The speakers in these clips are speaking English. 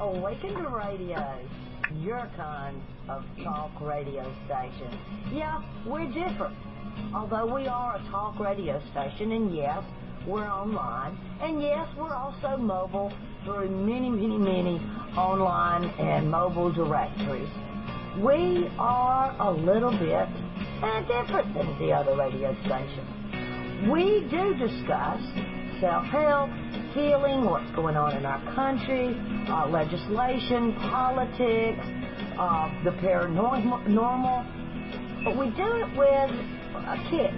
Awakened Radio, your kind of talk radio station. Yeah, we're different. Although we are a talk radio station, and yes, we're online, and yes, we're also mobile through many online and mobile directories. We are a little bit different than the other radio stations. We do discuss self-help, healing, what's going on in our country, legislation, politics, the paranormal, but we do it with a kick.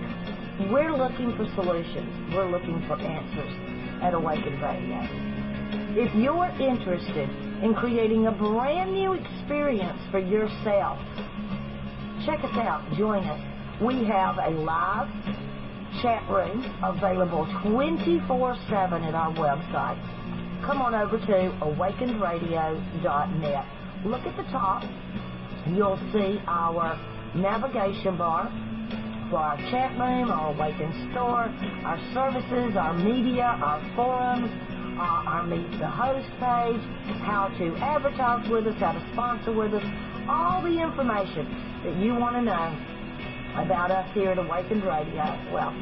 We're looking for solutions. We're looking for answers at Awakened Radio. If you're interested in creating a brand new experience for yourself, check us out. Join us. We have a live chat room available 24/7 at our website. Come on over to awakenedradio.net. Look at the top. You'll see our navigation bar for our chat room, our Awaken store, our services, our media, our forums, our Meet the Host page, how to advertise with us, how to sponsor with us, all the information that you want to know about us here at Awakened Radio. Well,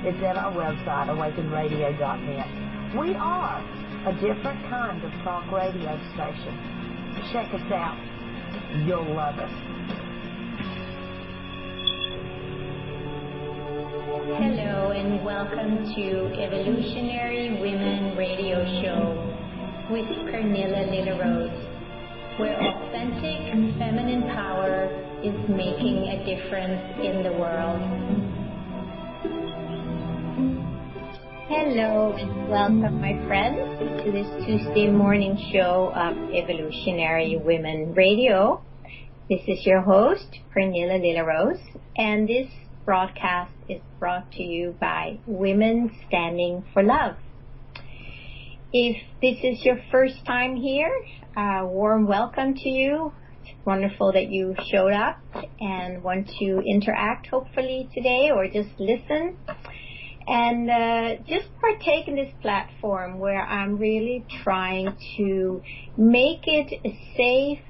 it's at our website, awakenedradio.net. We are a different kind of talk radio station. Check us out. You'll love us. Hello and welcome to Evolutionary Women Radio Show with Pernilla Lila Rose, where authentic feminine power is making a difference in the world. Hello and welcome, my friends, to this Tuesday morning show of Evolutionary Women Radio. This is your host, Pernilla Lila Rose, and this broadcast is brought to you by Women Standing for Love. If this is your first time here, a warm welcome to you. It's wonderful that you showed up and want to interact hopefully today, or just listen and just partake in this platform where I'm really trying to make it a safe,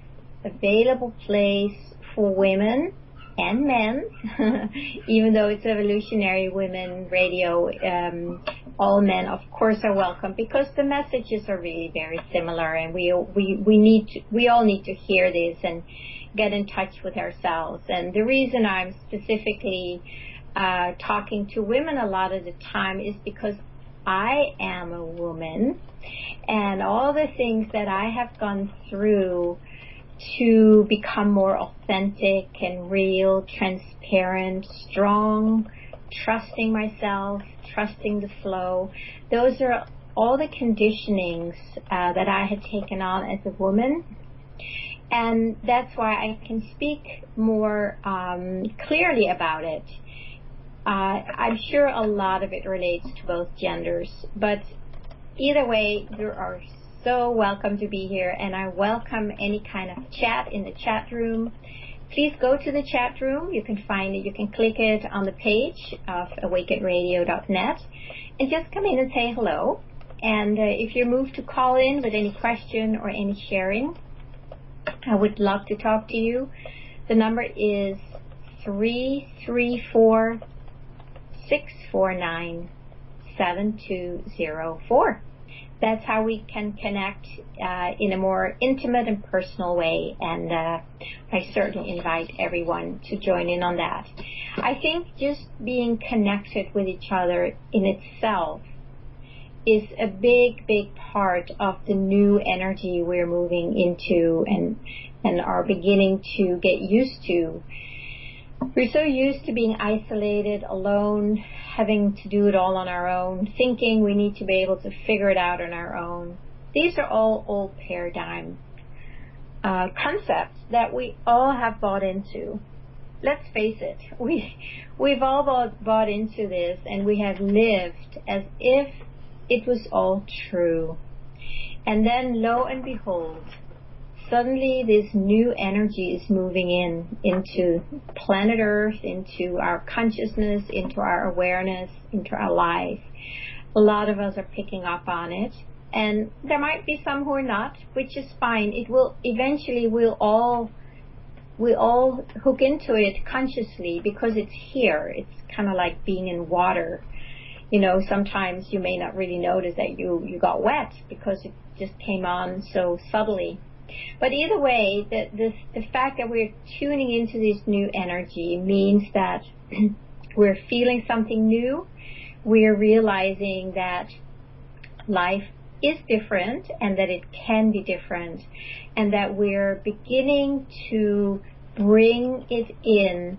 available place for women and men, even though it's Evolutionary Women Radio, all men, of course, are welcome, because the messages are really very similar, and we all need to hear this and get in touch with ourselves. And the reason I'm specifically talking to women a lot of the time is because I am a woman, and all the things that I have gone through to become more authentic and real, transparent, strong, trusting myself, trusting the flow. Those are all the conditionings that I had taken on as a woman. And that's why I can speak more clearly about it. I'm sure a lot of it relates to both genders, but either way, you are so welcome to be here, and I welcome any kind of chat in the chat room. Please go to the chat room. You can find it. You can click it on the page of awakenedradio.net and just come in and say hello. And if you're moved to call in with any question or any sharing, I would love to talk to you. The number is 334-649-7204. That's how we can connect in a more intimate and personal way, and I certainly invite everyone to join in on that. I think just being connected with each other in itself is a big part of the new energy we're moving into and are beginning to get used to. We're so used to being isolated, alone, having to do it all on our own, thinking we need to be able to figure it out on our own. These are all old paradigm concepts that we all have bought into. Let's face it, we've all bought into this, and we have lived as if it was all true. And then, lo and behold, suddenly this new energy is moving into planet Earth, into our consciousness, into our awareness, into our life. A lot of us are picking up on it, And there might be some who are not, which is fine. It will eventually, we'll all hook into it consciously because it's here. It's kind of like being in water. You know, sometimes you may not really notice that you got wet because it just came on so subtly. But either way, the fact that we're tuning into this new energy means that we're feeling something new. We're realizing that life is different and that it can be different, and that we're beginning to bring it in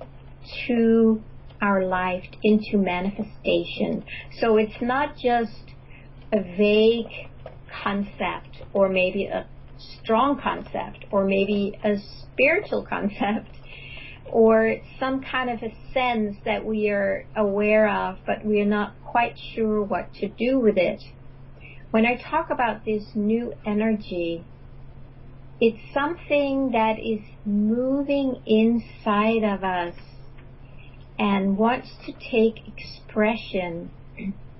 to our life, into manifestation. So it's not just a vague concept, or maybe a strong concept, or maybe a spiritual concept, or some kind of a sense that we are aware of, but we are not quite sure what to do with it. When I talk about this new energy, it's something that is moving inside of us and wants to take expression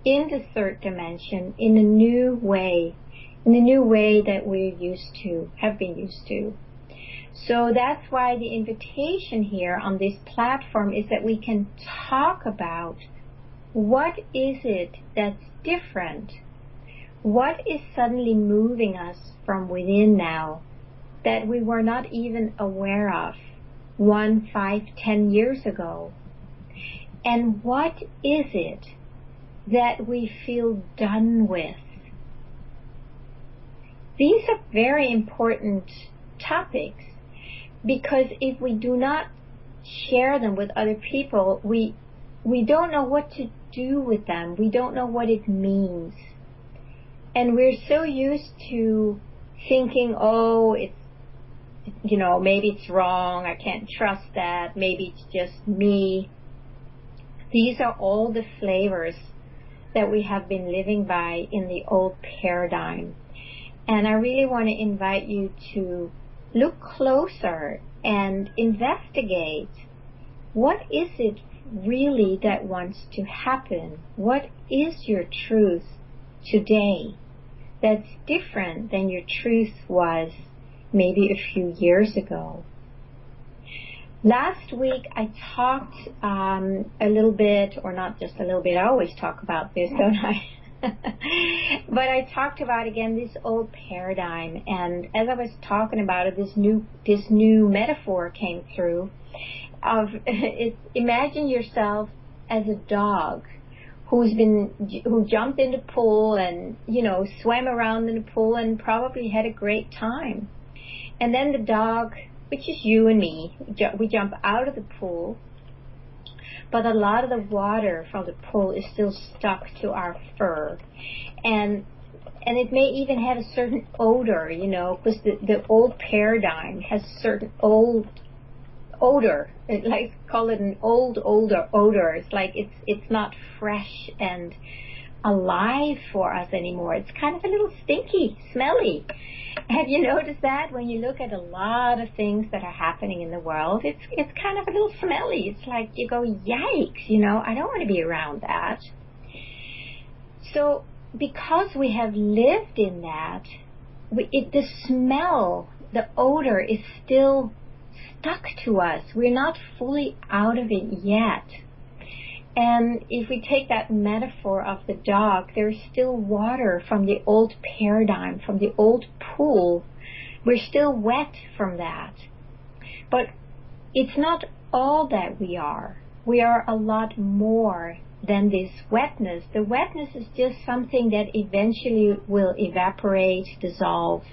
in the third dimension in a new way that we're have been used to. So that's why the invitation here on this platform is that we can talk about what is it that's different. What is suddenly moving us from within now that we were not even aware of 1, 5, 10 years ago? And what is it that we feel done with? These are very important topics, because if we do not share them with other people, we don't know what to do with them. We don't know what it means. And we're so used to thinking, oh, it's, you know, maybe it's wrong, I can't trust that, maybe it's just me. These are all the flavors that we have been living by in the old paradigm. And I really want to invite you to look closer and investigate, what is it really that wants to happen? What is your truth today that's different than your truth was maybe a few years ago? Last week I talked a little bit, or not just a little bit, I always talk about this, don't I? But I talked about, again, this old paradigm, and as I was talking about it, this new metaphor came through of imagine yourself as a dog who jumped in the pool and, you know, swam around in the pool and probably had a great time. And then the dog, which is you and me, we jump out of the pool, but a lot of the water from the pool is still stuck to our fur. And it may even have a certain odor, you know, because the old paradigm has a certain old odor. Like, call it an old odor. It's like it's not fresh and alive for us anymore. It's kind of a little stinky, smelly. Have you noticed that when you look at a lot of things that are happening in the world, it's kind of a little smelly. It's like you go, yikes, you know, I don't want to be around that. So because we have lived in that, the smell, the odor is still stuck to us. We're not fully out of it yet. And if we take that metaphor of the dog, there's still water from the old paradigm, from the old pool. We're still wet from that. But it's not all that we are. We are a lot more than this wetness. The wetness is just something that eventually will evaporate, dissolve.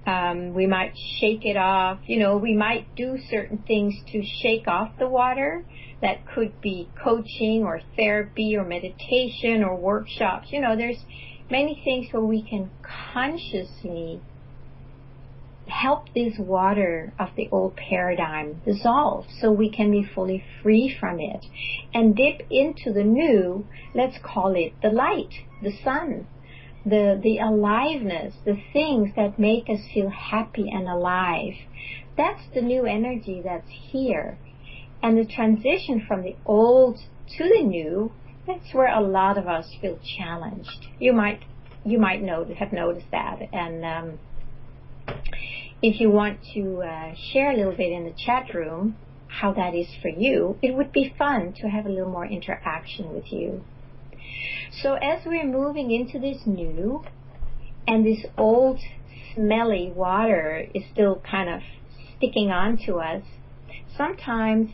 We might shake it off. You know, we might do certain things to shake off the water. That could be coaching or therapy or meditation or workshops. You know, there's many things where we can consciously help this water of the old paradigm dissolve so we can be fully free from it and dip into the new. Let's call it the light, the sun, the aliveness, the things that make us feel happy and alive. That's the new energy that's here. And the transition from the old to the new, that's where a lot of us feel challenged. You might you might have noticed that. And if you want to share a little bit in the chat room how that is for you, it would be fun to have a little more interaction with you. So as we're moving into this new, and this old smelly water is still kind of sticking on to us, sometimes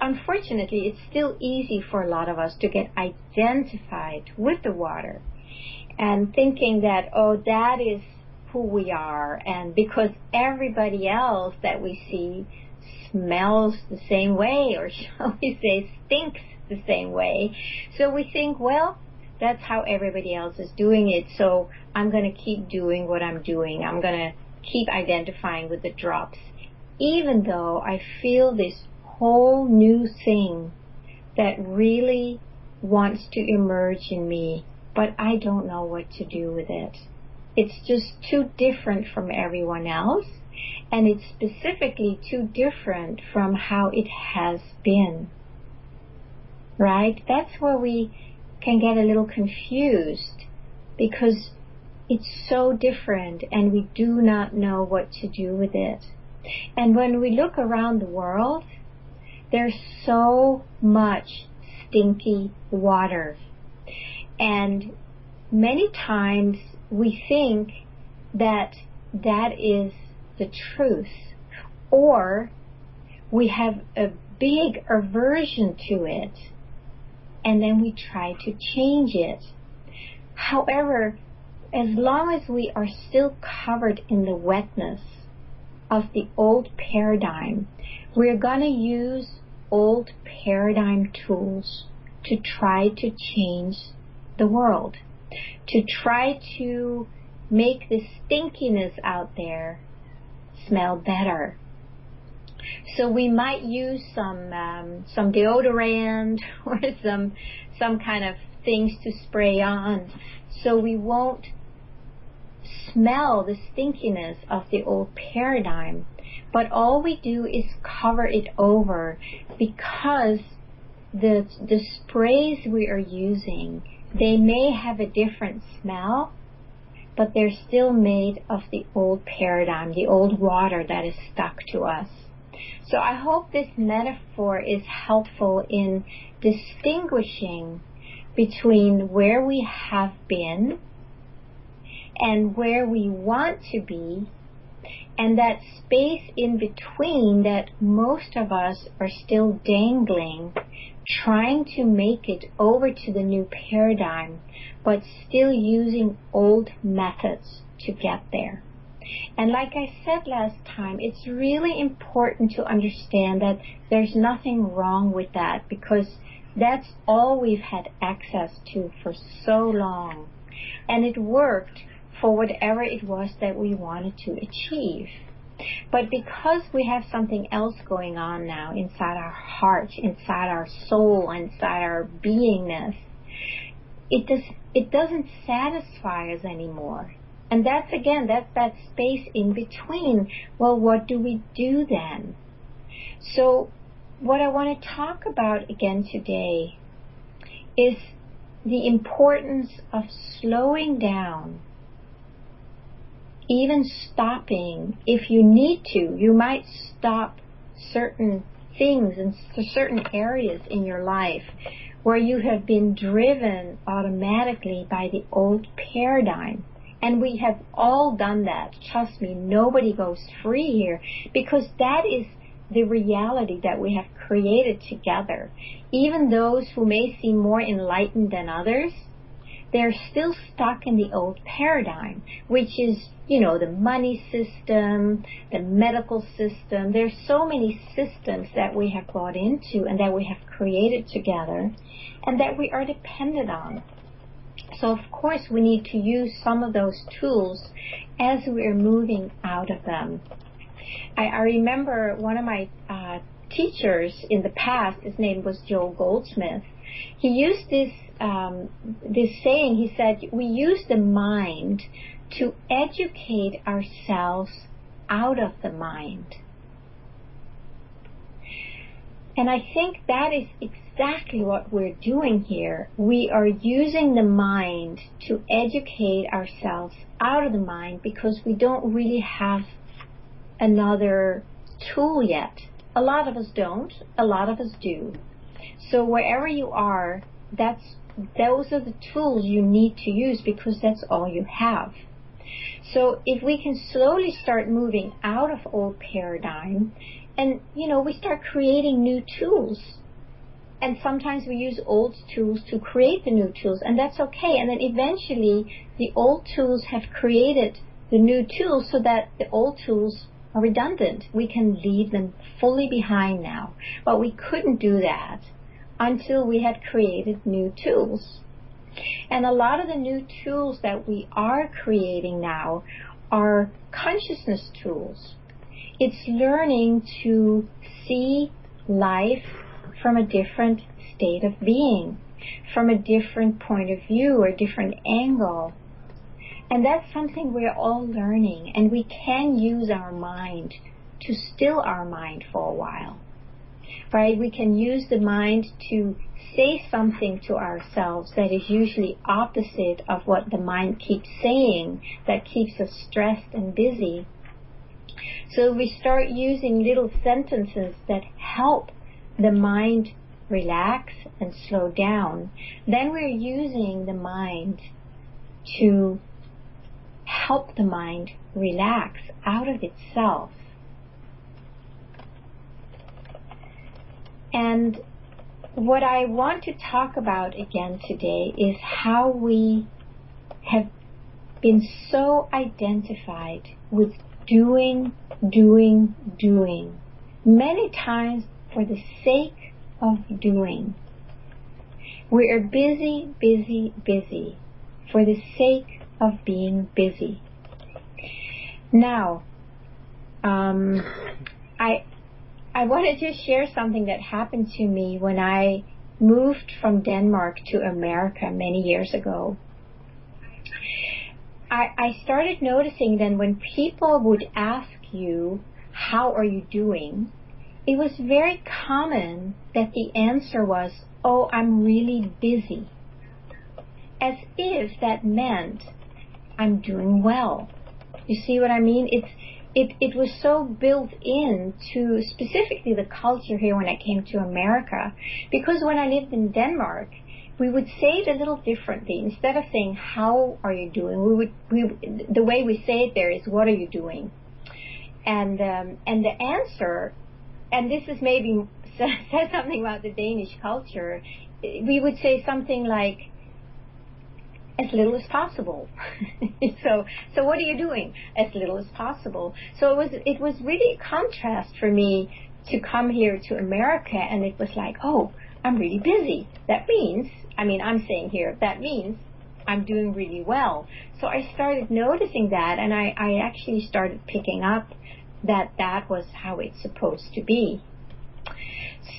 unfortunately, it's still easy for a lot of us to get identified with the water and thinking that, oh, that is who we are, and because everybody else that we see smells the same way, or shall we say stinks the same way, so we think, well, that's how everybody else is doing it, so I'm going to keep doing what I'm doing. I'm going to keep identifying with the drops, even though I feel this whole new thing that really wants to emerge in me, but I don't know what to do with it. It's just too different from everyone else, and it's specifically too different from how it has been. Right? That's where we can get a little confused, because it's so different and we do not know what to do with it. And when we look around the world, there's so much stinky water. And many times we think that that is the truth, or we have a big aversion to it, and then we try to change it. However, as long as we are still covered in the wetness of the old paradigm, we're going to use old paradigm tools to try to change the world, to try to make the stinkiness out there smell better. So we might use some deodorant or some kind of things to spray on, so we won't smell the stinkiness of the old paradigm. But all we do is cover it over, because the sprays we are using, they may have a different smell, but they're still made of the old paradigm, the old water that is stuck to us. So I hope this metaphor is helpful in distinguishing between where we have been and where we want to be, and that space in between that most of us are still dangling, trying to make it over to the new paradigm, but still using old methods to get there. And like I said last time, it's really important to understand that there's nothing wrong with that, because that's all we've had access to for so long. And it worked for whatever it was that we wanted to achieve. But because we have something else going on now inside our heart, inside our soul, inside our beingness, it doesn't satisfy us anymore. And that's that space in between. Well, what do we do then? So what I want to talk about again today is the importance of slowing down, even stopping if you need to. You might stop certain things in certain areas in your life where you have been driven automatically by the old paradigm. And we have all done that. Trust me, nobody goes free here, because that is the reality that we have created together. Even those who may seem more enlightened than others, they're still stuck in the old paradigm, which is, the money system, the medical system. There's so many systems that we have bought into and that we have created together and that we are dependent on. So, of course, we need to use some of those tools as we are moving out of them. I remember one of my teachers in the past, his name was Joel Goldsmith. He used this saying. He said, we use the mind to educate ourselves out of the mind. And I think that is exactly what we're doing here. We are using the mind to educate ourselves out of the mind because we don't really have another tool yet. A lot of us don't. A lot of us do. So wherever you are, those are the tools you need to use because that's all you have. So if we can slowly start moving out of old paradigm, and, we start creating new tools. And sometimes we use old tools to create the new tools, and that's okay. And then eventually the old tools have created the new tools so that the old tools are redundant. We can leave them fully behind now. But we couldn't do that until we had created new tools. And a lot of the new tools that we are creating now are consciousness tools. It's learning to see life from a different state of being, from a different point of view or different angle. And that's something we're all learning, and we can use our mind to still our mind for a while. Right? We can use the mind to say something to ourselves that is usually opposite of what the mind keeps saying, that keeps us stressed and busy. So we start using little sentences that help the mind relax and slow down. Then we're using the mind to help the mind relax out of itself. And what I want to talk about again today is how we have been so identified with doing, many times for the sake of doing. We are busy for the sake of being busy. Now, I want to just share something that happened to me when I moved from Denmark to America many years ago. I started noticing then when people would ask you, how are you doing? It was very common that the answer was, oh, I'm really busy. As if that meant I'm doing well. You see what I mean? It was so built into specifically the culture here when I came to America. Because when I lived in Denmark, we would say it a little differently. Instead of saying, how are you doing? The way we say it there is, what are you doing? And the answer, and this is maybe says something about the Danish culture, we would say something like, as little as possible. So what are you doing? As little as possible. So it was really a contrast for me to come here to America, and it was like, oh, I'm really busy. That means, I'm saying here, that means I'm doing really well. So I started noticing that, and I actually started picking up that was how it's supposed to be.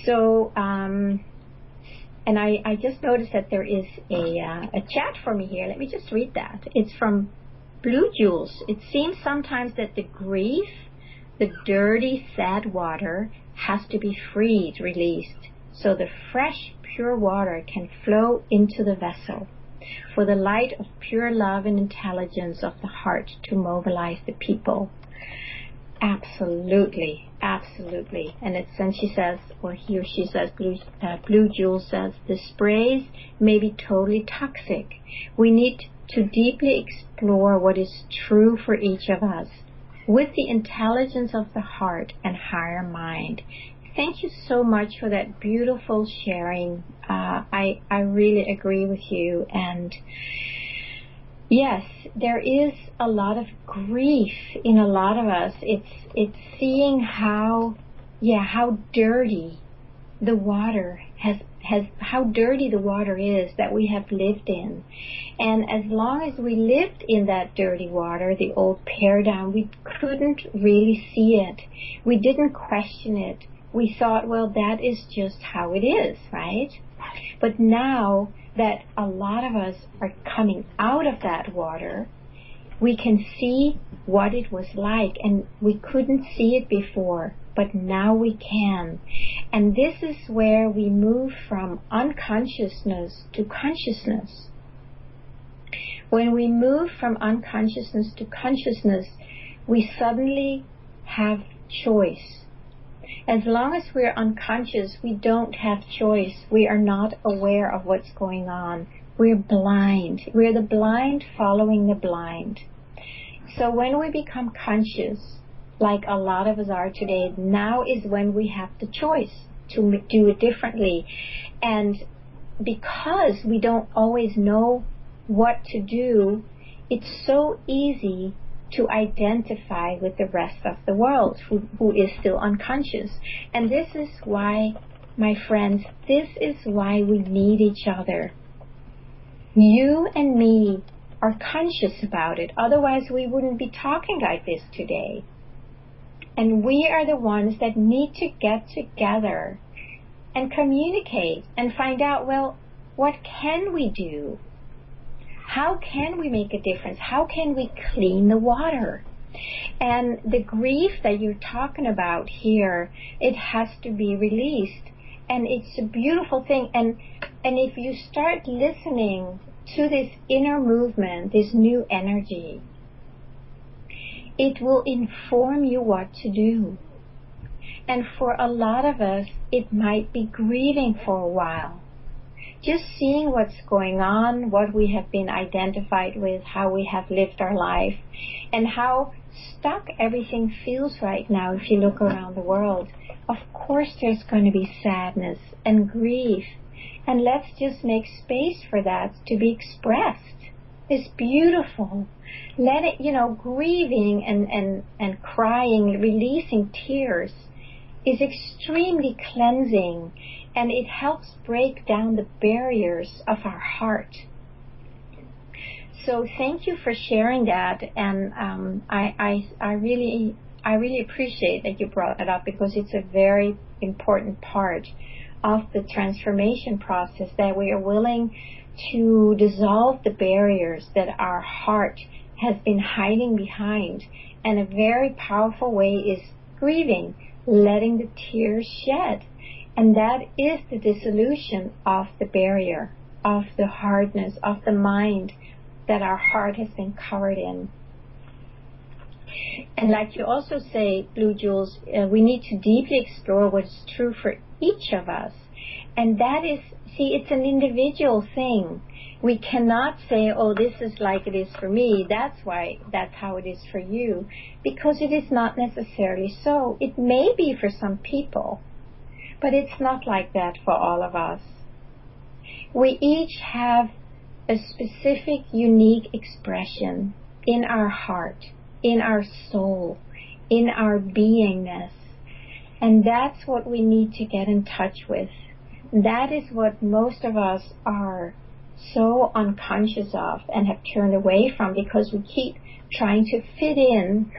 So, and I just noticed that there is a chat for me here. Let me just read that. It's from Blue Jules. It seems sometimes that the grief, the dirty, sad water has to be freed, released, so the fresh, pure water can flow into the vessel, for the light of pure love and intelligence of the heart to mobilize the people. Absolutely, absolutely. And she says, or he or she says, Blue Jewel says, the sprays may be totally toxic. We need to deeply explore what is true for each of us with the intelligence of the heart and higher mind. Thank you so much for that beautiful sharing. I really agree with you. And yes, there is a lot of grief in a lot of us. It's seeing how dirty the water how dirty the water is that we have lived in. And as long as we lived in that dirty water, the old paradigm, we couldn't really see it. We didn't question it. We thought, well, that is just how it is, right? But now that a lot of us are coming out of that water, We can see what it was like, and we couldn't see it before, but now we can. And this is where we move from unconsciousness to consciousness. When we move from unconsciousness to consciousness, we suddenly have choice. As long as we're unconscious, we don't have choice. We are not aware of what's going on. We're blind. We're the blind following the blind. So when we become conscious, like a lot of us are today, now is when we have the choice to do it differently. And because we don't always know what to do, it's so easy to identify with the rest of the world who is still unconscious. And this is why, my friends, this is why we need each other. You and me are conscious about it. Otherwise, we wouldn't be talking like this today. And we are the ones that need to get together and communicate and find out, well, what can we do? How can we make a difference? How can we clean the water? And the grief that you're talking about here, it has to be released. And it's a beautiful thing. And if you start listening to this inner movement, this new energy, it will inform you what to do. And for a lot of us, it might be grieving for a while. Just seeing what's going on, what we have been identified with, how we have lived our life, and how stuck everything feels right now if you look around the world. Of course there's going to be sadness and grief, and let's just make space for that to be expressed. It's beautiful. Let it, grieving and crying, releasing tears is extremely cleansing, and it helps break down the barriers of our heart. So thank you for sharing that, and I really appreciate that you brought it up, because it's a very important part of the transformation process, that we are willing to dissolve the barriers that our heart has been hiding behind. And a very powerful way is grieving, letting the tears shed. And that is the dissolution of the barrier, of the hardness, of the mind that our heart has been covered in. And like you also say, Blue Jules, we need to deeply explore what is true for each of us. And that is, it's an individual thing. We cannot say, oh, this is like it is for me, that's how it is for you, because it is not necessarily so. It may be for some people, but it's not like that for all of us. We each have a specific, unique expression in our heart, in our soul, in our beingness. And that's what we need to get in touch with. That is what most of us are so unconscious of and have turned away from, because we keep trying to fit in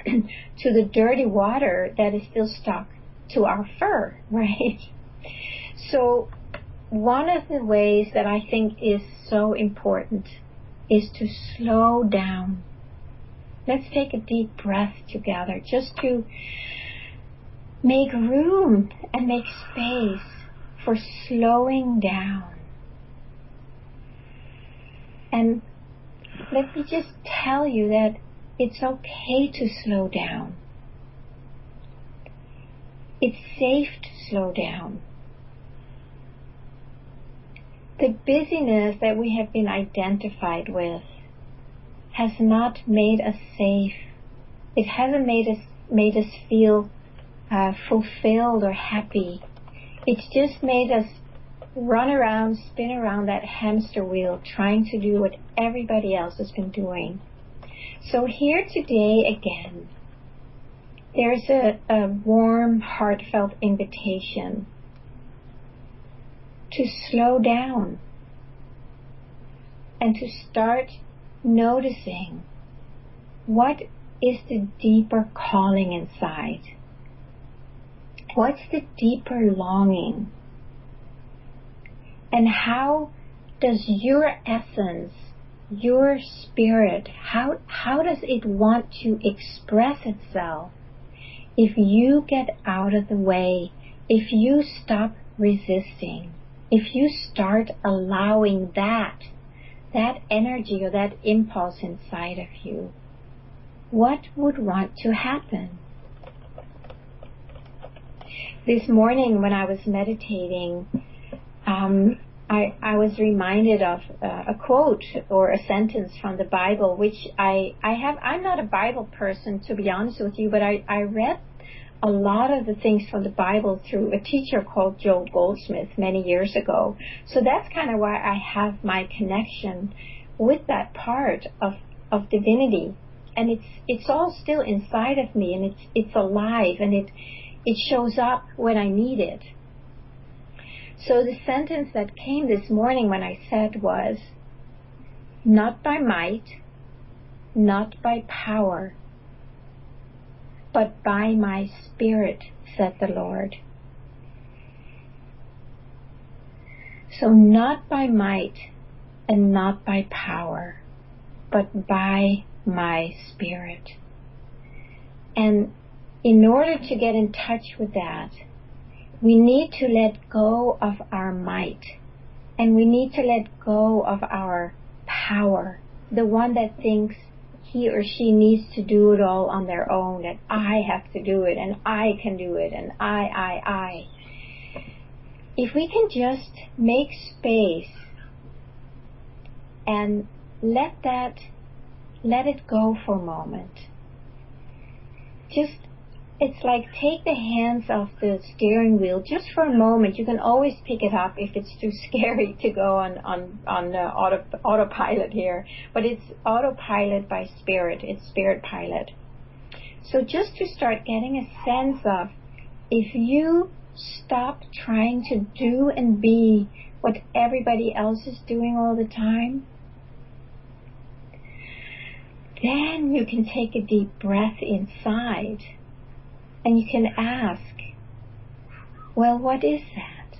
to the dirty water that is still stuck to our fur, right? So one of the ways that I think is so important is to slow down. Let's take a deep breath together, just to make room and make space for slowing down. And let me just tell you that it's okay to slow down. It's safe to slow down. The busyness that we have been identified with has not made us safe. It hasn't made us feel fulfilled or happy. It's just made us run around, spin around that hamster wheel, trying to do what everybody else has been doing. So here today again, there's a warm, heartfelt invitation to slow down and to start noticing what is the deeper calling inside. What's the deeper longing? And how does your essence your spirit, how does it want to express itself if you get out of the way, if you stop resisting, if you start allowing that energy or that impulse inside of you? What would want to happen? This morning when I was meditating, I was reminded of a quote or a sentence from the Bible, which I'm not a Bible person, to be honest with you, but I read a lot of the things from the Bible through a teacher called Joel Goldsmith many years ago. So that's kind of why I have my connection with that part of divinity. And it's all still inside of me, and it's alive, and it shows up when I need it. So the sentence that came this morning when I said was, "Not by might, not by power, but by my Spirit, said the Lord." So not by might and not by power, but by my Spirit. And in order to get in touch with that, we need to let go of our might, and we need to let go of our power, the one that thinks he or she needs to do it all on their own, that I have to do it, and I can do it, and I. If we can just make space and let it go for a moment. It's like take the hands off the steering wheel just for a moment. You can always pick it up if it's too scary to go on autopilot here. But it's autopilot by Spirit. It's Spirit pilot. So just to start getting a sense of, if you stop trying to do and be what everybody else is doing all the time, then you can take a deep breath inside and you can ask, well, what is that?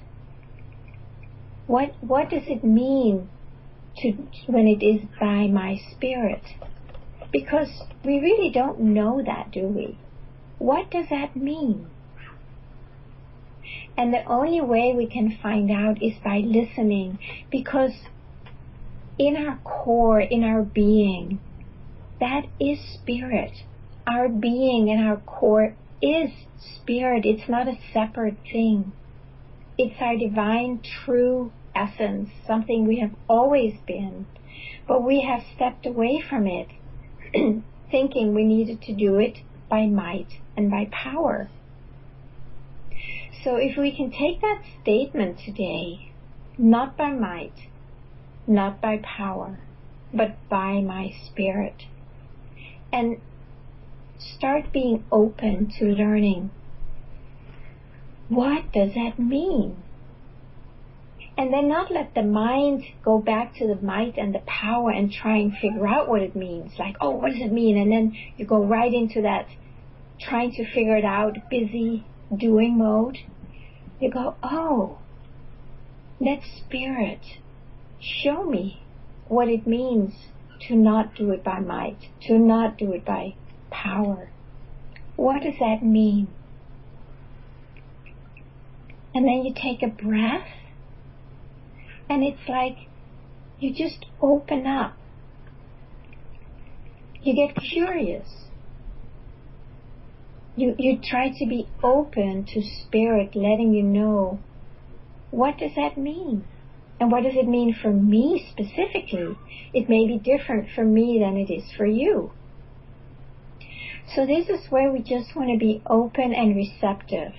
What does it mean when it is by my Spirit? Because we really don't know that, do we? What does that mean? And the only way we can find out is by listening, because in our core, in our being, that is Spirit. Our being and our core is Spirit. It's not a separate thing. It's our divine, true essence, something we have always been. But we have stepped away from it, thinking we needed to do it by might and by power. So if we can take that statement today, not by might, not by power, but by my Spirit, and start being open to learning, what does that mean? And then not let the mind go back to the might and the power and try and figure out what it means. Like, oh, what does it mean? And then you go right into that trying to figure it out, busy doing mode. You go, oh, let Spirit show me what it means to not do it by might, to not do it by power. What does that mean? And then you take a breath, and it's like you just open up. You get curious. You try to be open to Spirit letting you know, what does that mean? And what does it mean for me specifically? It may be different for me than it is for you. So this is where we just want to be open and receptive.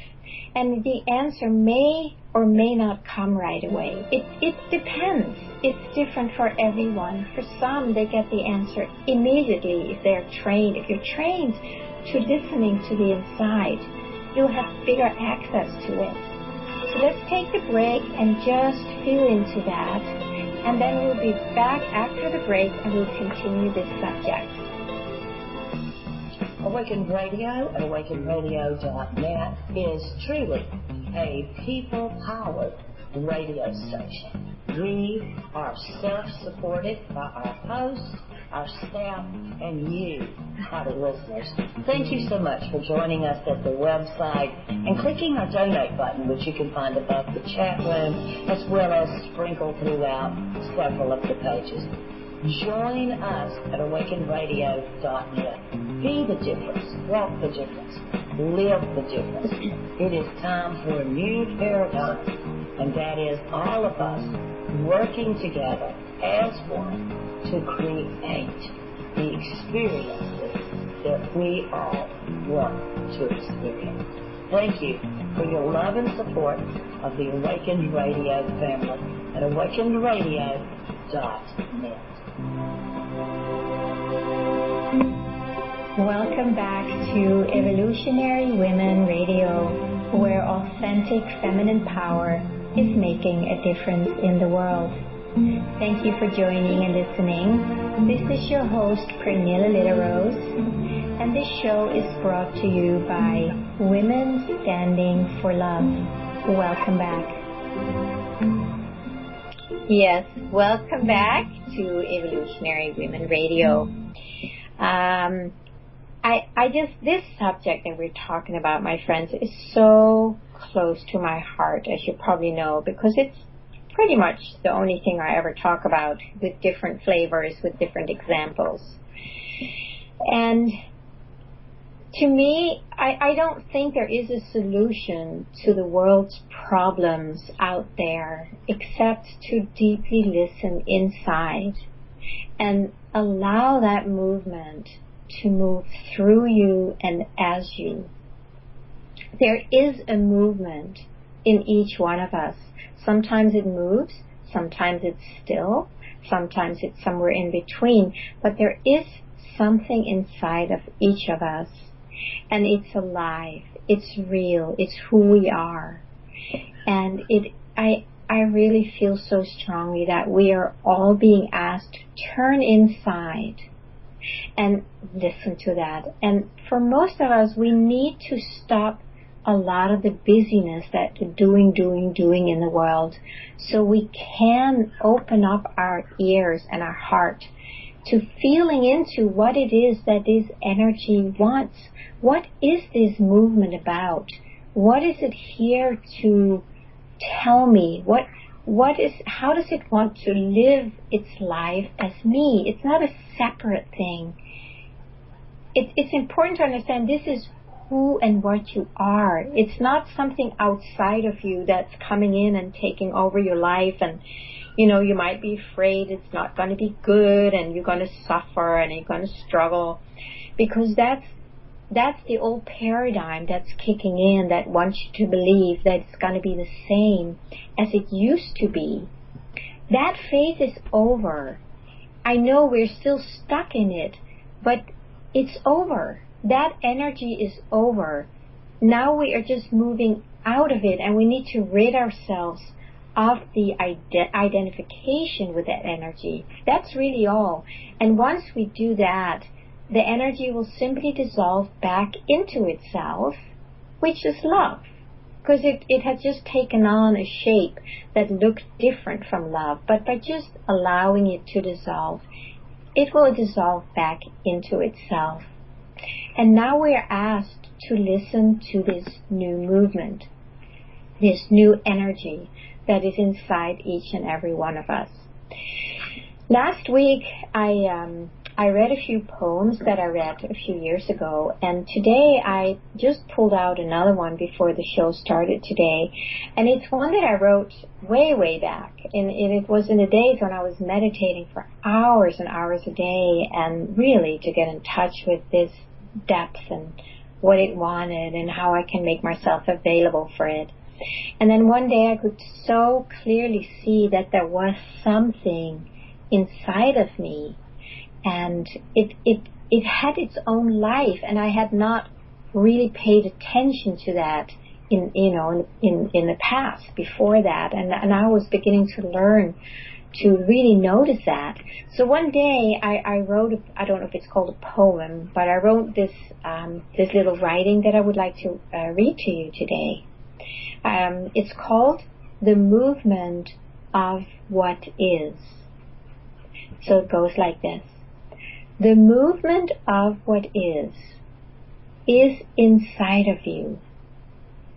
And the answer may or may not come right away. It depends. It's different for everyone. For some, they get the answer immediately if they're trained. If you're trained to listening to the inside, you'll have bigger access to it. So let's take the break and just feel into that. And then we'll be back after the break and we'll continue this subject. Awakened Radio and AwakenedRadio.net is truly a people-powered radio station. We are self-supported by our hosts, our staff, and you, our listeners. Thank you so much for joining us at the website and clicking our donate button, which you can find above the chat room, as well as sprinkled throughout several of the pages. Join us at awakenradio.net. Be the difference, walk the difference, live the difference. It is time for a new paradigm, and that is all of us working together as one to create the experiences that we all want to experience. Thank you for your love and support of the Awakened Radio family at awakenedradio.net. Welcome back to Evolutionary Women Radio, where authentic feminine power is making a difference in the world. Thank you for joining and listening. This is your host, Pernilla Little-Rose, and this show is brought to you by Women Standing for Love. Welcome back. Yes, welcome back to Evolutionary Women Radio. This subject that we're talking about, my friends, is so close to my heart, as you probably know, because it's pretty much the only thing I ever talk about with different flavors, with different examples. And to me, I don't think there is a solution to the world's problems out there except to deeply listen inside and allow that movement to move through you and as you. There is a movement in each one of us. Sometimes it moves, sometimes it's still, sometimes it's somewhere in between, but there is something inside of each of us, and it's alive, it's real, it's who we are. And I really feel so strongly that we are all being asked to turn inside and listen to that. And for most of us, we need to stop a lot of the busyness that the doing in the world, so we can open up our ears and our heart to feeling into what it is that this energy wants. What is this movement about? What is it here to tell me? How does it want to live its life as me? It's not a separate thing. It's important to understand this is who and what you are. It's not something outside of you that's coming in and taking over your life, and you might be afraid it's not going to be good and you're going to suffer and you're going to struggle, because that's the old paradigm that's kicking in that wants you to believe that it's going to be the same as it used to be. That phase is over. I know we're still stuck in it, but it's over. That energy is over. Now we are just moving out of it, and we need to rid ourselves of the identification with that energy. That's really all. And once we do that, the energy will simply dissolve back into itself, which is love. Because it had just taken on a shape that looked different from love. But by just allowing it to dissolve, it will dissolve back into itself. And now we are asked to listen to this new movement, this new energy that is inside each and every one of us. Last week, I read a few poems that I read a few years ago, and today I just pulled out another one before the show started today, and it's one that I wrote way back, and it was in the days when I was meditating for hours and hours a day, and really to get in touch with this depth and what it wanted and how I can make myself available for it. And then one day I could so clearly see that there was something inside of me, and it had its own life, and I had not really paid attention to that in the past before that, and I was beginning to learn to really notice that. So one day I wrote, I don't know if it's called a poem, but I wrote this little writing that I would like to read to you today. It's called The Movement of what is. So it goes like this. The movement of what is inside of you.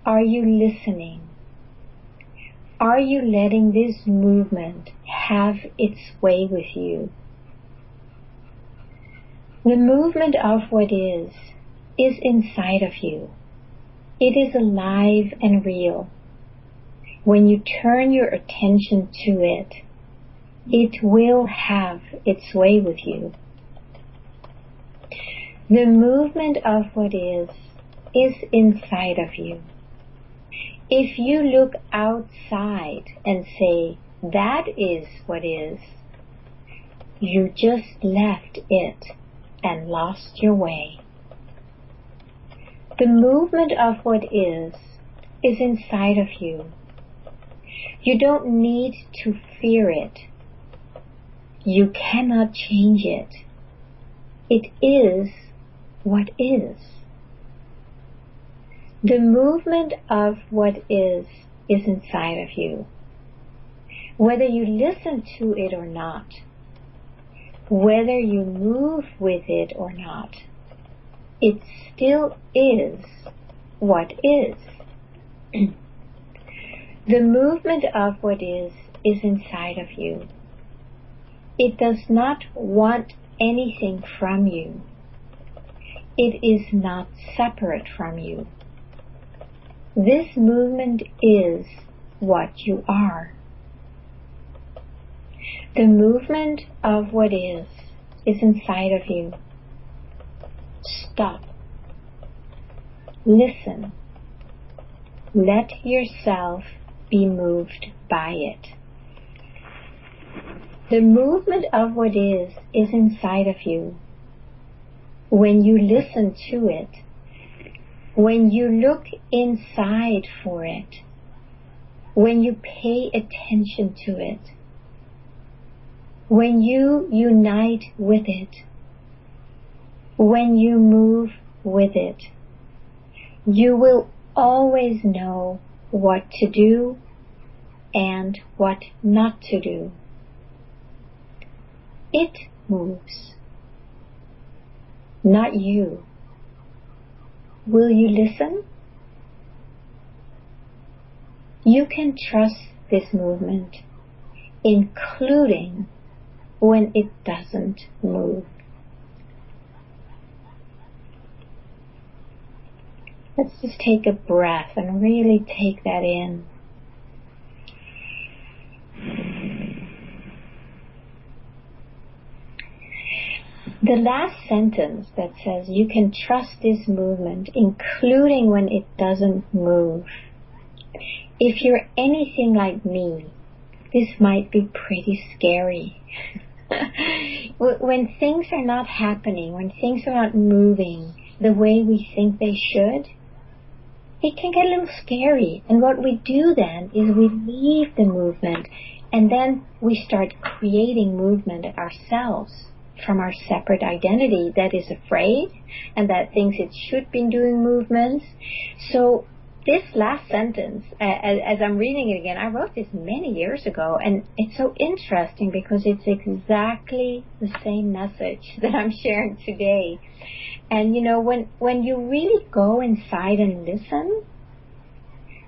Are you listening? Are you letting this movement have its way with you? The movement of what is inside of you. It is alive and real. When you turn your attention to it, it will have its way with you. The movement of what is inside of you. If you look outside and say, that is what is, you just left it and lost your way. The movement of what is inside of you. You don't need to fear it. You cannot change it. It is what is. The movement of what is inside of you. Whether you listen to it or not, whether you move with it or not, it still is what is. The movement of what is inside of you. It does not want anything from you. It is not separate from you. This movement is what you are. The movement of what is inside of you. Stop. Listen. Let yourself be moved by it. The movement of what is inside of you. When you listen to it, when you look inside for it, when you pay attention to it, when you unite with it, when you move with it, you will always know what to do and what not to do. It moves, not you. Will you listen? You can trust this movement, including when it doesn't move. Let's just take a breath and really take that in. The last sentence that says you can trust this movement, including when it doesn't move. If you're anything like me, this might be pretty scary. When things are not happening, when things are not moving the way we think they should, it can get a little scary. And what we do then is we leave the movement, and then we start creating movement ourselves from our separate identity that is afraid and that thinks it should be doing movements. So this last sentence, as I'm reading it again, I wrote this many years ago, and it's so interesting because it's exactly the same message that I'm sharing today. And you know, when you really go inside and listen,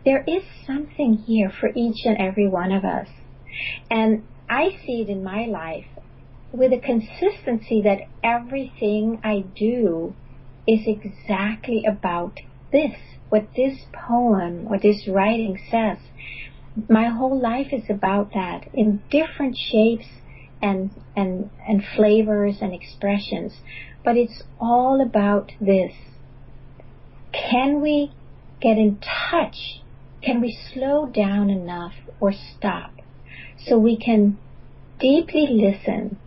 there is something here for each and every one of us. And I see it in my life with a consistency that everything I do is exactly about this, what this poem, what this writing says. My whole life is about that in different shapes and flavors and expressions. But it's all about this. Can we get in touch? Can we slow down enough or stop so we can deeply listen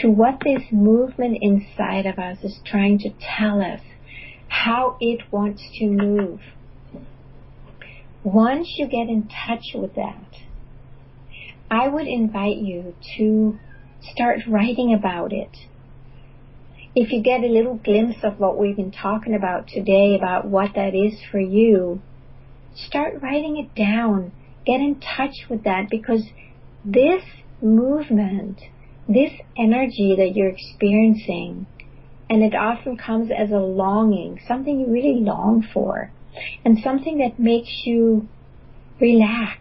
to what this movement inside of us is trying to tell us, how it wants to move? Once you get in touch with that, I would invite you to start writing about it. If you get a little glimpse of what we've been talking about today, about what that is for you, start writing it down. Get in touch with that, because this movement, this energy that you're experiencing, and it often comes as a longing, something you really long for, and something that makes you relax,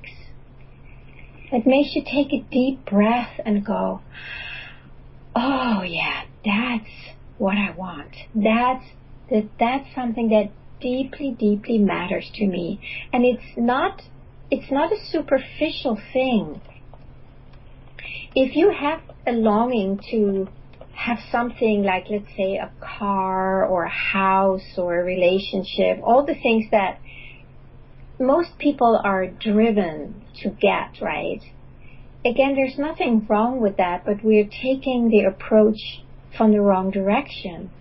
that makes you take a deep breath and go, oh yeah, that's what I want. That's something that deeply, deeply matters to me. And it's not a superficial thing. If you have a longing to have something like, let's say, a car or a house or a relationship, all the things that most people are driven to get, right? Again, there's nothing wrong with that, but we're taking the approach from the wrong direction.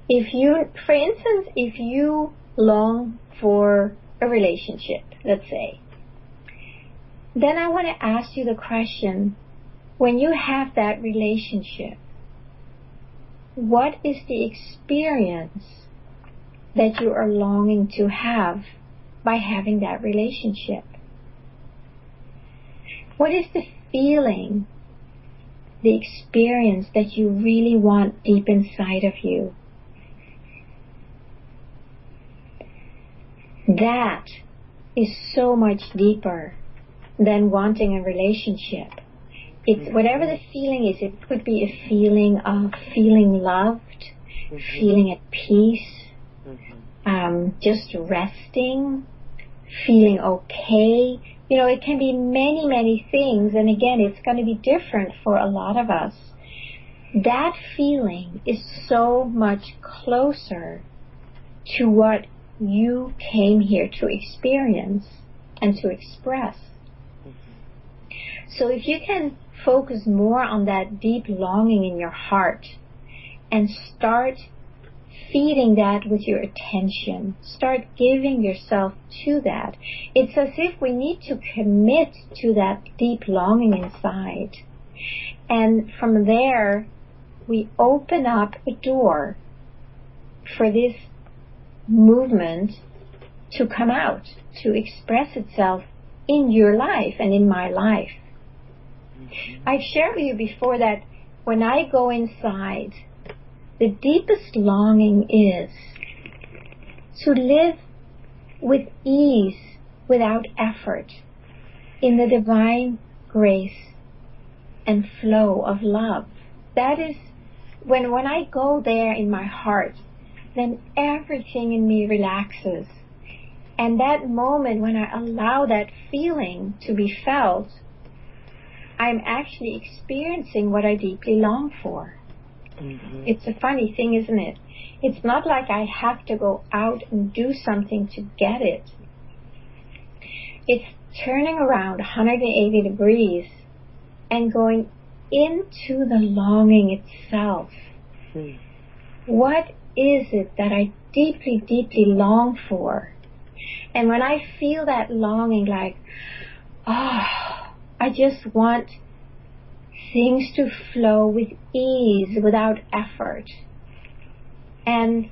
For instance, if you long for a relationship, let's say, then I want to ask you the question, when you have that relationship, what is the experience that you are longing to have by having that relationship? What is the feeling, the experience that you really want deep inside of you? That is so much deeper than wanting a relationship. It's whatever the feeling is. It could be a feeling of feeling loved, feeling at peace, just resting, feeling okay. You know, it can be many, many things. And again, it's going to be different for a lot of us. That feeling is so much closer to what you came here to experience and to express. So if you can focus more on that deep longing in your heart and start feeding that with your attention, start giving yourself to that. It's as if we need to commit to that deep longing inside. And from there, we open up a door for this movement to come out, to express itself in your life and in my life. I've shared with you before that when I go inside, the deepest longing is to live with ease, without effort, in the divine grace and flow of love. That is, when I go there in my heart, then everything in me relaxes. And that moment when I allow that feeling to be felt, I'm actually experiencing what I deeply long for. Mm-hmm. It's a funny thing, isn't it? It's not like I have to go out and do something to get it. It's turning around 180 degrees and going into the longing itself. Mm. What is it that I deeply, deeply long for? And when I feel that longing, like, I just want things to flow with ease, without effort. And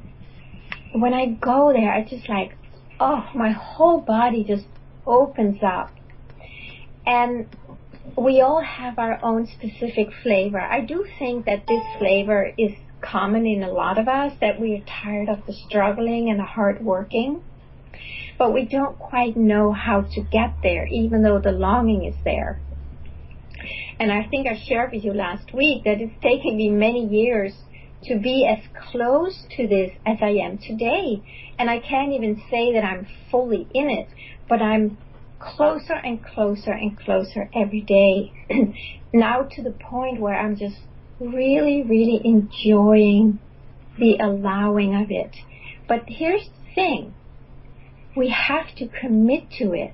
when I go there, I just like, my whole body just opens up. And we all have our own specific flavor. I do think that this flavor is common in a lot of us, that we are tired of the struggling and the hard working. But we don't quite know how to get there, even though the longing is there. And I think I shared with you last week that it's taken me many years to be as close to this as I am today. And I can't even say that I'm fully in it, but I'm closer and closer and closer every day. Now to the point where I'm just really, really enjoying the allowing of it. But here's the thing. We have to commit to it.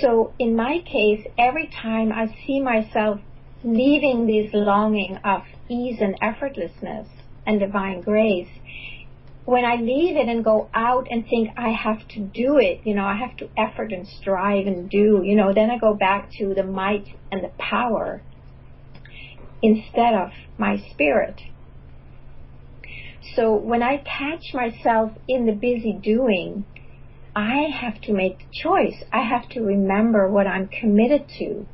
So in my case, every time I see myself leaving this longing of ease and effortlessness and divine grace, when I leave it and go out and think I have to do it, I have to effort and strive and do, then I go back to the might and the power instead of my spirit. So when I catch myself in the busy doing, I have to make the choice. I have to remember what I'm committed to.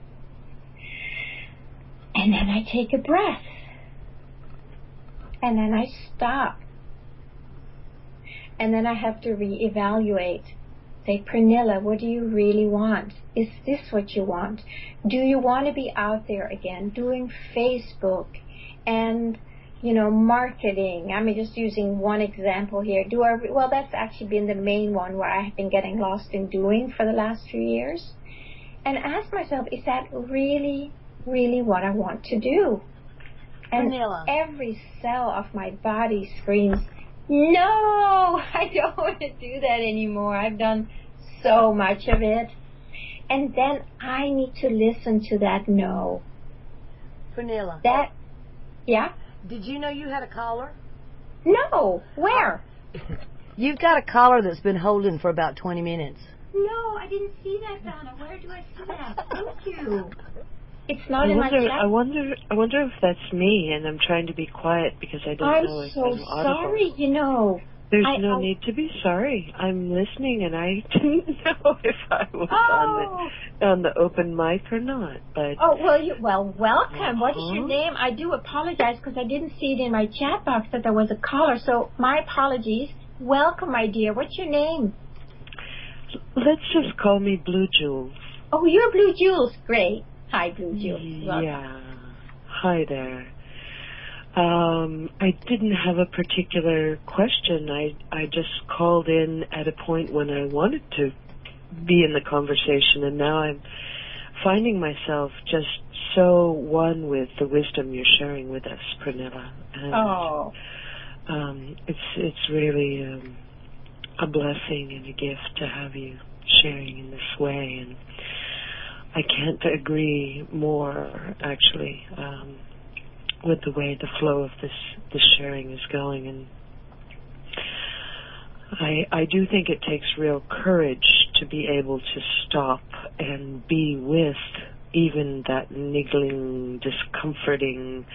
And then I take a breath. And then I stop. And then I have to reevaluate. Say, Pernilla, what do you really want? Is this what you want? Do you want to be out there again doing Facebook and, marketing? I'm just using one example here. Well, that's actually been the main one where I've been getting lost in doing for the last few years. And ask myself, is that really, really what I want to do? And Pernilla, every cell of my body screams, no, I don't want to do that anymore. I've done so much of it. And then I need to listen to that no. Pernilla. Yeah? Did you know you had a caller? No. Where? You've got a caller that's been holding for about 20 minutes. No, I didn't see that, Donna. Where do I see that? Thank you. It's not in my chat. I wonder if that's me, and I'm trying to be quiet because I don't know if I'm audible. I'm so sorry, There's no need to be sorry. I'm listening, and I didn't know if I was on the open mic or not. But welcome. What is your name? I do apologize because I didn't see it in my chat box that there was a caller. So my apologies. Welcome, my dear. What's your name? Let's just call me Blue Jules. Oh, you're Blue Jules. Great. Hi, Blue Jules. Welcome. Yeah. Hi there. I didn't have a particular question. I just called in at a point when I wanted to be in the conversation, and now I'm finding myself just so one with the wisdom you're sharing with us, Pernilla. And, it's really a blessing and a gift to have you sharing in this way, and I can't agree more, actually, with the way the flow of this sharing is going. And I do think it takes real courage to be able to stop and be with even that niggling, discomforting,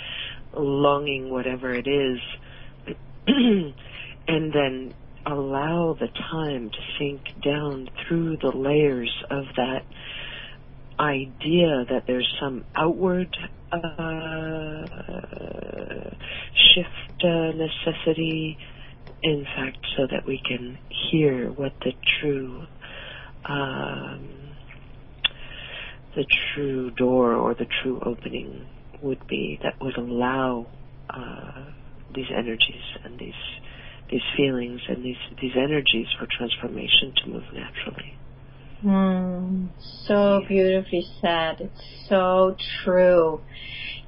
longing, whatever it is, and then allow the time to sink down through the layers of that idea that there's some outward shift necessity, in fact, so that we can hear what the true door or the true opening would be that would allow these energies and these feelings and these energies for transformation to move naturally. So beautifully said. It's so true.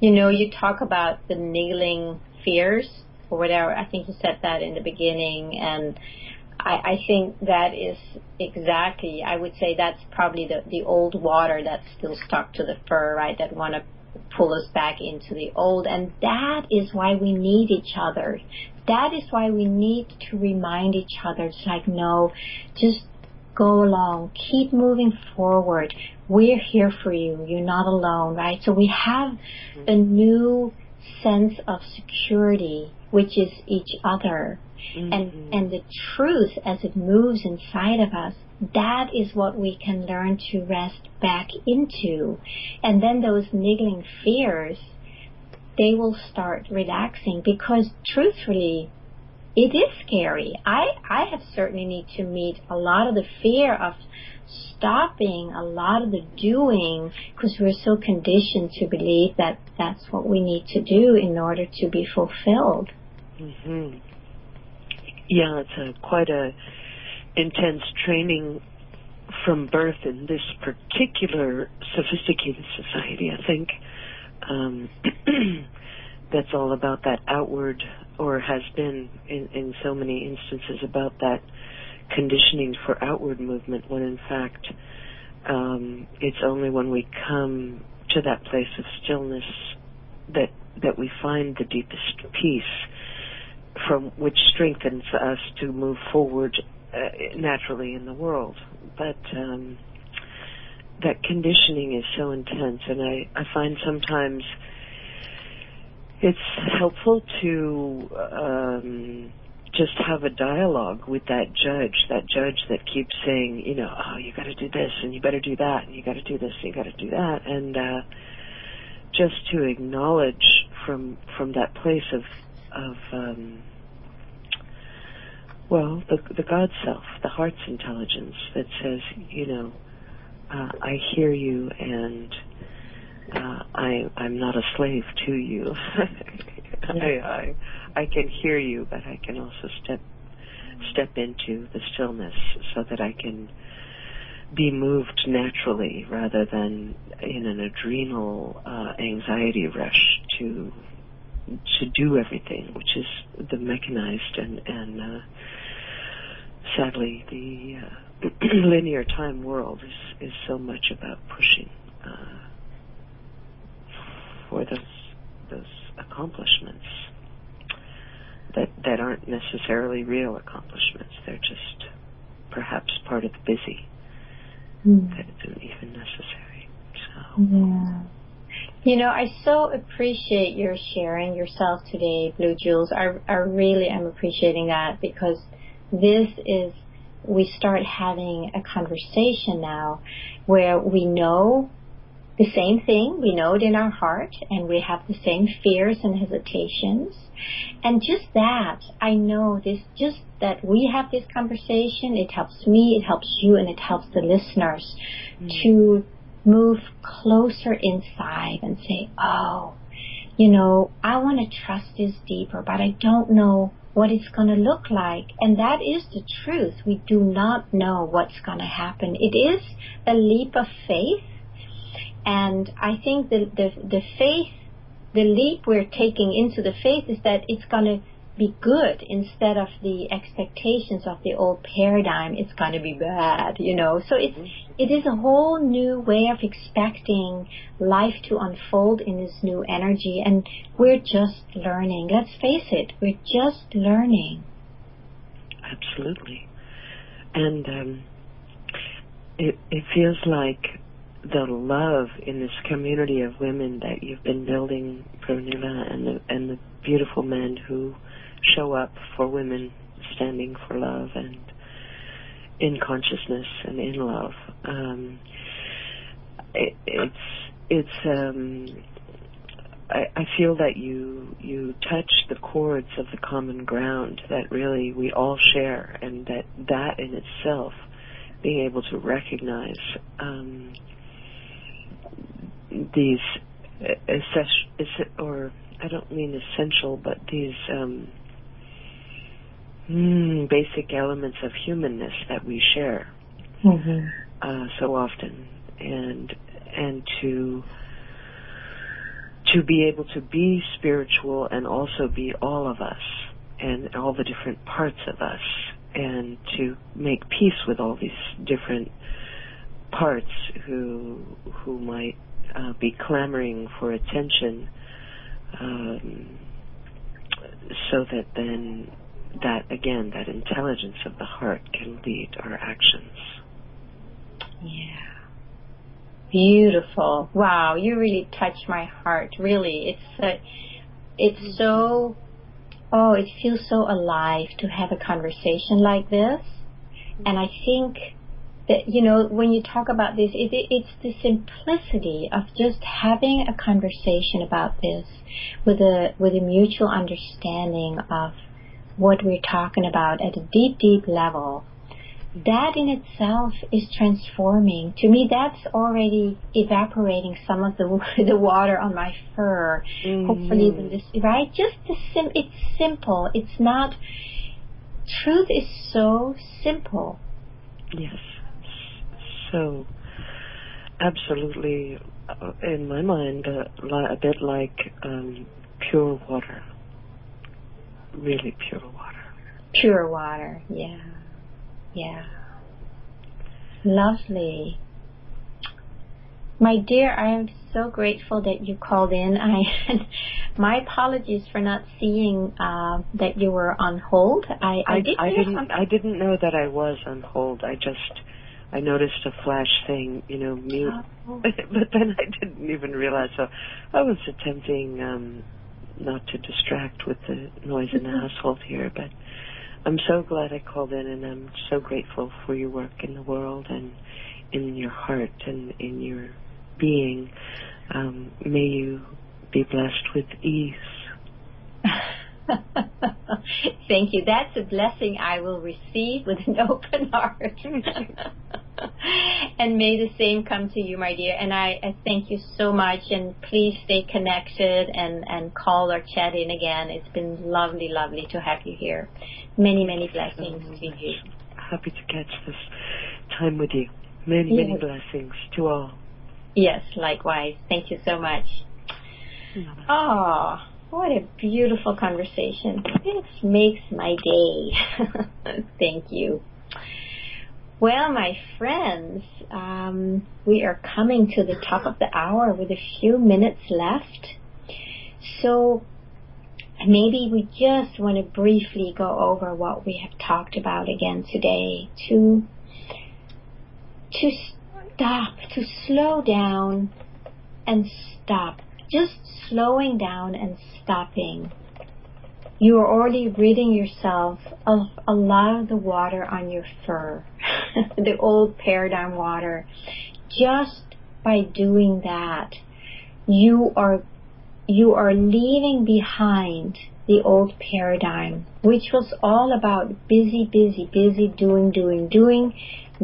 You talk about the niggling fears or whatever. I think you said that in the beginning, and I think that is exactly, I would say that's probably the old water that's still stuck to the fur, right, that want to pull us back into the old. And that is why we need each other. That is why we need to remind each other. It's like, no, just go along. Keep moving forward. We're here for you. You're not alone, right? So we have a new sense of security, which is each other. Mm-hmm. And the truth as it moves inside of us, that is what we can learn to rest back into. And then those niggling fears, they will start relaxing, because truthfully, it is scary. I have certainly need to meet a lot of the fear of stopping, a lot of the doing, because we're so conditioned to believe that that's what we need to do in order to be fulfilled. Mm-hmm. Yeah, it's quite a intense training from birth in this particular sophisticated society, I think. That's all about that outward, or has been in so many instances about that conditioning for outward movement, when in fact it's only when we come to that place of stillness that we find the deepest peace, from which strengthens us to move forward naturally in the world. But that conditioning is so intense, and I find sometimes it's helpful to just have a dialogue with that judge that keeps saying, oh, you got to do this, and you better do that, and you got to do this, and you got to do that, and just to acknowledge from that place of the God self, the heart's intelligence that says, I hear you, and I'm not a slave to you. I can hear you, but I can also step into the stillness so that I can be moved naturally rather than in an adrenal anxiety rush to do everything, which is the mechanized and sadly the linear time world is so much about pushing for those accomplishments that aren't necessarily real accomplishments. They're just perhaps part of the busy that isn't even necessary. So. Yeah. I so appreciate your sharing yourself today, Blue Jules. I really am appreciating that, because we start having a conversation now where we know the same thing, we know it in our heart, and we have the same fears and hesitations. And just that, I know this, just that we have this conversation, it helps me, it helps you, and it helps the listeners to move closer inside and say, I want to trust this deeper, but I don't know what it's going to look like. And that is the truth. We do not know what's going to happen. It is a leap of faith. And I think the faith, the leap we're taking into the faith is that it's going to be good instead of the expectations of the old paradigm. It's going to be bad, So it is a whole new way of expecting life to unfold in this new energy. And we're just learning. Let's face it, we're just learning. Absolutely. And it feels like the love in this community of women that you've been building, Pernilla, and the beautiful men who show up for women standing for love and in consciousness and in love. I feel that you touch the chords of the common ground that really we all share, and that in itself, being able to recognize these or I don't mean essential, but these basic elements of humanness that we share so often, and to be able to be spiritual and also be all of us and all the different parts of us, and to make peace with all these different parts who might be clamoring for attention, so that then that intelligence of the heart can lead our actions. Yeah. Beautiful. Wow, you really touched my heart. Really, it feels so alive to have a conversation like this. And I think that, when you talk about this, it's the simplicity of just having a conversation about this with a mutual understanding of what we're talking about at a deep, deep level. That in itself is transforming. To me, that's already evaporating some of the water on my fur. Hopefully, right? It's simple. It's not. Truth is so simple. Yes. So, absolutely, in my mind, a bit like pure water. Really pure water. Pure water, yeah. Yeah. Lovely. My dear, I am so grateful that you called in. My apologies for not seeing that you were on hold. I didn't know that I was on hold. I noticed a flash saying, mute, but then I didn't even realize. So I was attempting not to distract with the noise in the household here, but I'm so glad I called in, and I'm so grateful for your work in the world and in your heart and in your being. May you be blessed with ease. Thank you. That's a blessing I will receive with an open heart. And may the same come to you, my dear. And I thank you so much. And please stay connected and call or chat in again. It's been lovely, lovely to have you here. Many, many blessings to you. Happy to catch this time with you. Many, many blessings to all. Yes, likewise. Thank you so much. Oh, what a beautiful conversation. It makes my day. Thank you. Well, my friends, we are coming to the top of the hour with a few minutes left. So maybe we just want to briefly go over what we have talked about again today, to stop, to slow down and stop. Just slowing down and stopping. You are already ridding yourself of a lot of the water on your fur, the old paradigm water. Just by doing that, you are leaving behind the old paradigm, which was all about busy, doing,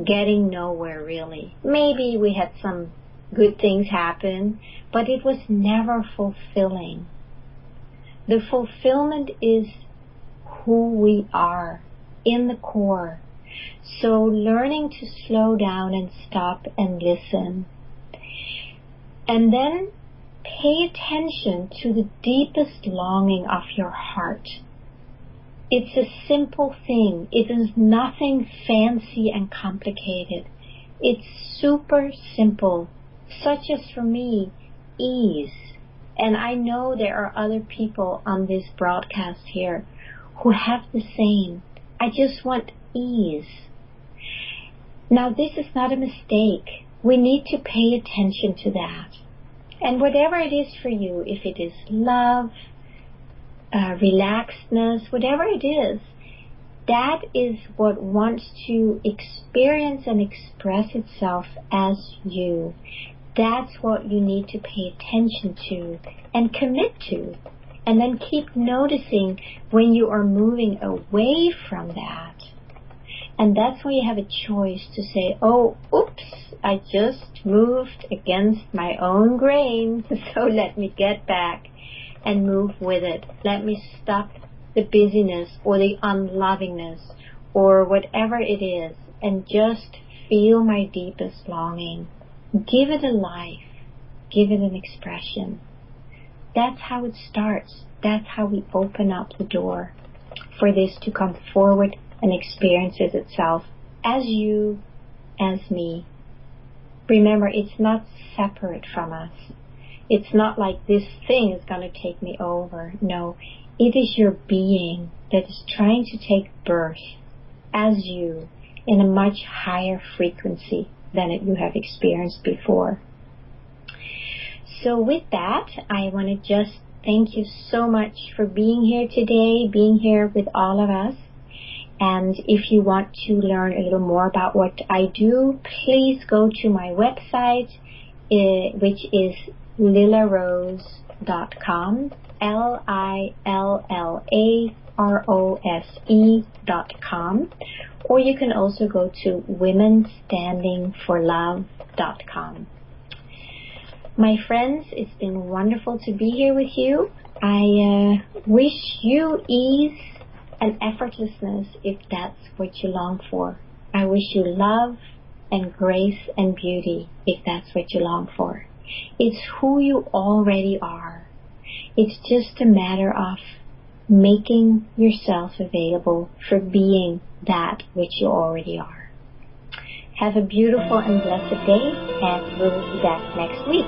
getting nowhere really. Maybe we had some good things happen, but it was never fulfilling. The fulfillment is who we are in the core. So learning to slow down and stop and listen. And then pay attention to the deepest longing of your heart. It's a simple thing. It is nothing fancy and complicated. It's super simple, such as for me, ease. And I know there are other people on this broadcast here who have the same. I just want ease. Now, this is not a mistake. We need to pay attention to that. And whatever it is for you, if it is love, relaxedness, whatever it is, that is what wants to experience and express itself as you. That's what you need to pay attention to and commit to. And then keep noticing when you are moving away from that. And that's when you have a choice to say, oh, oops, I just moved against my own grain, so let me get back and move with it. Let me stop the busyness or the unlovingness or whatever it is and just feel my deepest longing. Give it a life. Give it an expression. That's how it starts. That's how we open up the door for this to come forward and experiences itself as you, as me. Remember, it's not separate from us. It's not like this thing is going to take me over. No, it is your being that is trying to take birth as you in a much higher frequency than you have experienced before. So with that, I want to just thank you so much for being here today, being here with all of us. And if you want to learn a little more about what I do, please go to my website, which is LillaRose.com, LILLAROSE.com, or you can also go to WomenStandingForLove.com. My friends, it's been wonderful to be here with you. I wish you ease and effortlessness if that's what you long for. I wish you love and grace and beauty if that's what you long for. It's who you already are. It's just a matter of making yourself available for being that which you already are. Have a beautiful and blessed day, and we'll be back next week.